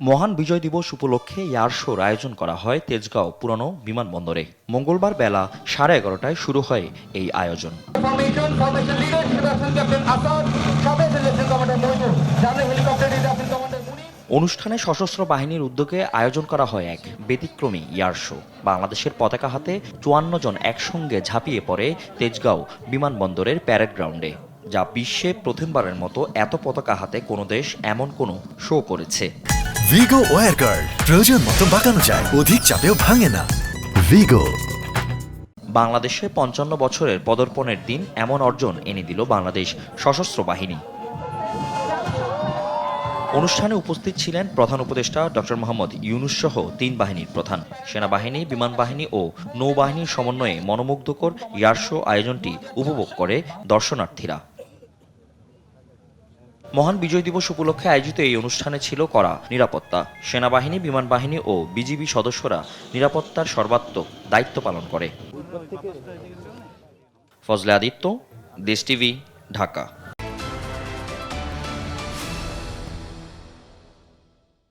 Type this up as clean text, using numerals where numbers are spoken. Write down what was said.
মহান বিজয় দিবস উপলক্ষে এয়ার শোর আয়োজন করা হয় তেজগাঁও পুরানো বিমানবন্দরে। মঙ্গলবার বেলা 11:30টায় শুরু হয় এই আয়োজন। অনুষ্ঠানে সশস্ত্র বাহিনীর উদ্যোগে আয়োজন করা হয় এক ব্যতিক্রমী এয়ার শো। বাংলাদেশের পতাকা হাতে 54 জন একসঙ্গে ঝাঁপিয়ে পড়ে তেজগাঁও বিমানবন্দরের প্যারেড গ্রাউন্ডে, যা বিশ্বে প্রথমবারের মতো এত পতাকা হাতে কোনো দেশ এমন কোনো শো করেছে। ভিগো ওয়্যার গার্ড প্রয়োজন মতো বাঁকানো যায়, অধিক চাপেও ভাঙে না। ভিগো। বাংলাদেশে 55 বছরের পদার্পণের দিন এমন অর্জন এনে দিল বাংলাদেশ সশস্ত্র বাহিনী। অনুষ্ঠানে উপস্থিত ছিলেন প্রধান উপদেষ্টা ডক্টর মোহাম্মদ ইউনূস সহ 3 বাহিনীর প্রধান। সেনাবাহিনী, বিমান বাহিনী ও নৌবাহিনীর সমন্বয়ে মনোমুগ্ধকর এয়ার শো আয়োজনটি উপভোগ করে দর্শনার্থীরা। মহান বিজয় দিবস উপলক্ষে আয়োজিত এই অনুষ্ঠানে ছিল কড়া নিরাপত্তা। সেনাবাহিনী, বিমান বাহিনী ও বিজিবি সদস্যরা নিরাপত্তার সর্বাত্মক দায়িত্ব পালন করে। ফজলে আদিত্য, দেশ টিভি, ঢাকা।